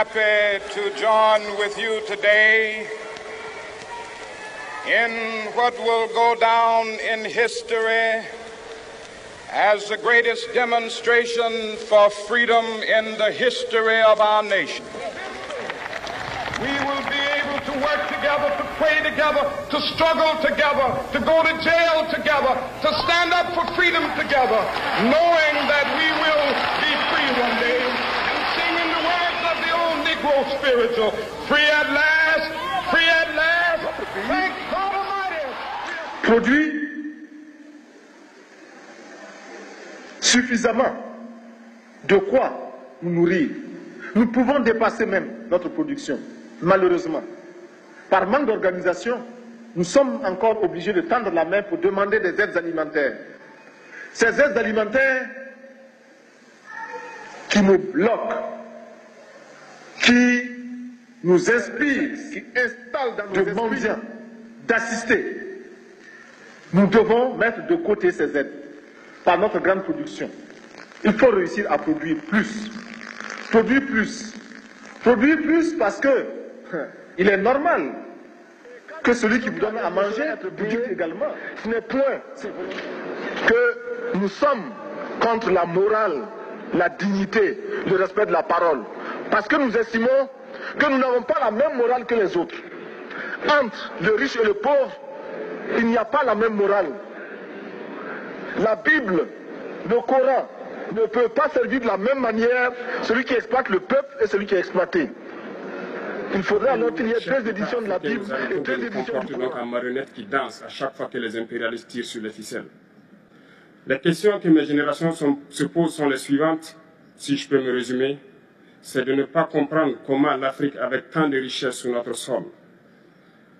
happy to join with you today in what will go down in history as the greatest demonstration for freedom in the history of our nation. We will be able to work together, to pray together, to struggle together, to go to jail together, to stand up for freedom together, knowing that we will be free one day and singing the words of the old Negro spiritual, free at last, thank God Almighty. Produit suffisamment de quoi nous nourrir. Nous pouvons dépasser même notre production. Malheureusement, par manque d'organisation, nous sommes encore obligés de tendre la main pour demander des aides alimentaires. Ces aides alimentaires qui nous bloquent, qui nous inspirent, qui installent dans nos esprits d'assister. Nous devons mettre de côté ces aides par notre grande production. Il faut réussir à produire plus. Produire plus. Produire plus parce que il est normal que celui qui vous donne à manger produise également. Ce n'est point que nous sommes contre la morale, la dignité, le respect de la parole. Parce que nous estimons que nous n'avons pas la même morale que les autres. Entre le riche et le pauvre, il n'y a pas la même morale. La Bible, le Coran, ne peut pas servir de la même manière celui qui exploite le peuple et celui qui est exploité. Il faudrait alors qu'il y ait deux éditions de la Bible et deux éditions du Coran. Donc en marionnette qui danse à chaque fois que les impérialistes tirent sur les ficelles. Les questions que mes générations se posent sont les suivantes, si je peux me résumer. C'est de ne pas comprendre comment l'Afrique, avec tant de richesses sur notre sol,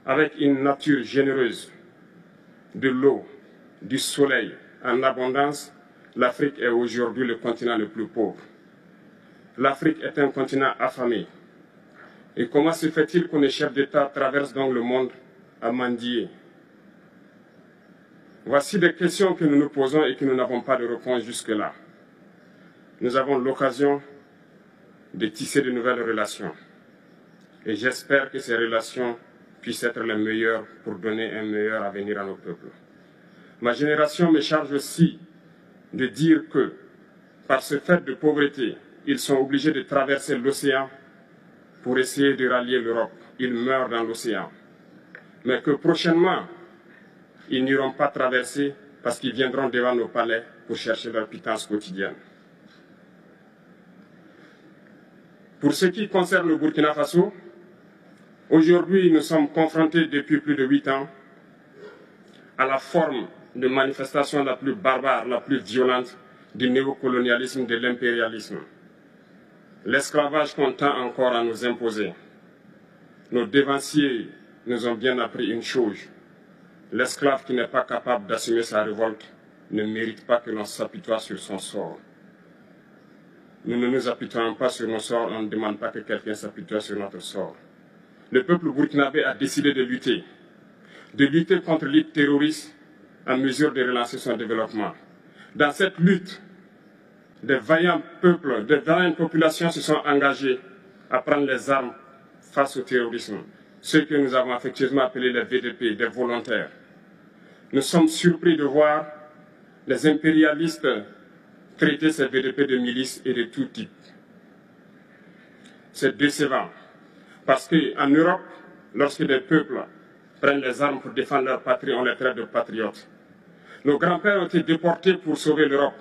avec une nature généreuse, de l'eau, du soleil en abondance, l'Afrique est aujourd'hui le continent le plus pauvre. L'Afrique est un continent affamé. Et comment se fait-il que les chefs d'État traversent donc le monde à mendier? Voici des questions que nous nous posons et que nous n'avons pas de réponse jusque-là. Nous avons l'occasion de tisser de nouvelles relations. Et j'espère que ces relations puissent être les meilleures pour donner un meilleur avenir à nos peuples. Ma génération me charge aussi de dire que, par ce fait de pauvreté, ils sont obligés de traverser l'océan pour essayer de rallier l'Europe. Ils meurent dans l'océan. Mais que prochainement, ils n'iront pas traverser parce qu'ils viendront devant nos palais pour chercher leur pitance quotidienne. Pour ce qui concerne le Burkina Faso, aujourd'hui nous sommes confrontés depuis plus de 8 ans à la forme de manifestation la plus barbare, la plus violente du néocolonialisme, de l'impérialisme. L'esclavage qu'on tend encore à nous imposer. Nos dévanciers nous ont bien appris une chose. L'esclave qui n'est pas capable d'assumer sa révolte ne mérite pas que l'on s'apitoie sur son sort. Nous ne nous apitoyons pas sur nos sorts, on ne demande pas que quelqu'un s'apitoie sur notre sort. Le peuple burkinabé a décidé de lutter contre le terrorisme en mesure de relancer son développement. Dans cette lutte, des vaillants peuples, des vaillantes populations se sont engagés à prendre les armes face au terrorisme. Ceux que nous avons affectueusement appelés les VDP, des volontaires. Nous sommes surpris de voir les impérialistes traiter ces VDP de milices et de tout type. C'est décevant. Parce qu'en Europe, lorsque des peuples prennent les armes pour défendre leur patrie, on les traite de patriotes. Nos grands-pères ont été déportés pour sauver l'Europe.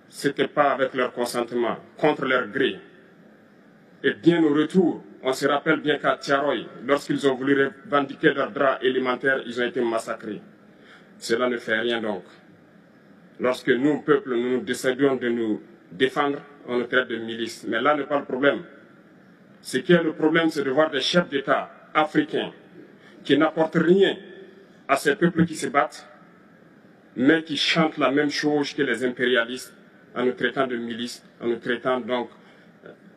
Ce n'était pas avec leur consentement, contre leur gré. Et bien au retour, on se rappelle bien qu'à Tiaroy, lorsqu'ils ont voulu revendiquer leurs droits élémentaires, ils ont été massacrés. Cela ne fait rien donc. Lorsque nous, peuple, nous décidons de nous défendre, on nous traite de milices. Mais là n'est pas le problème. Ce qui est le problème, c'est de voir des chefs d'État africains qui n'apportent rien à ces peuples qui se battent, mais qui chantent la même chose que les impérialistes en nous traitant de milices, en nous traitant donc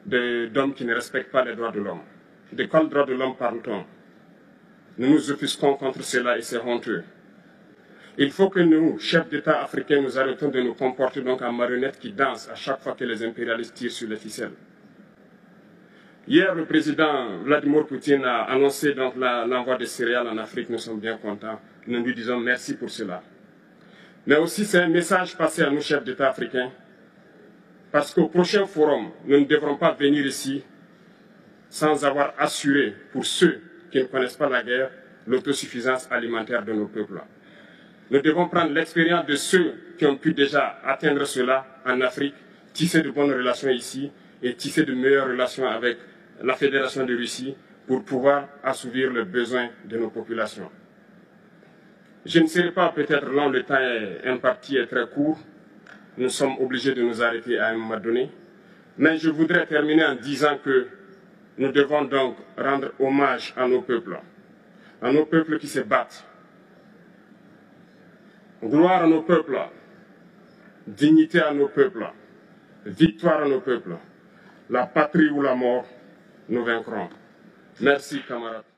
d'hommes qui ne respectent pas les droits de l'homme. De quels droits de l'homme parle-t-on? Nous nous offusquons contre cela et c'est honteux. Il faut que nous, chefs d'État africains, nous arrêtons de nous comporter donc en marionnettes qui dansent à chaque fois que les impérialistes tirent sur les ficelles. Hier, le président Vladimir Poutine a annoncé donc l'envoi des céréales en Afrique. Nous sommes bien contents. Nous lui disons merci pour cela. Mais aussi, c'est un message passé à nous, chefs d'État africains, parce qu'au prochain forum, nous ne devrons pas venir ici sans avoir assuré, pour ceux qui ne connaissent pas la guerre, l'autosuffisance alimentaire de nos peuples. Nous devons prendre l'expérience de ceux qui ont pu déjà atteindre cela en Afrique, tisser de bonnes relations ici et tisser de meilleures relations avec la Fédération de Russie pour pouvoir assouvir les besoins de nos populations. Je ne serai pas peut-être long, le temps imparti est très court. Nous sommes obligés de nous arrêter à un moment donné. Mais je voudrais terminer en disant que nous devons donc rendre hommage à nos peuples qui se battent. Gloire à nos peuples, dignité à nos peuples, victoire à nos peuples. La patrie ou la mort, nous vaincrons. Merci, camarades.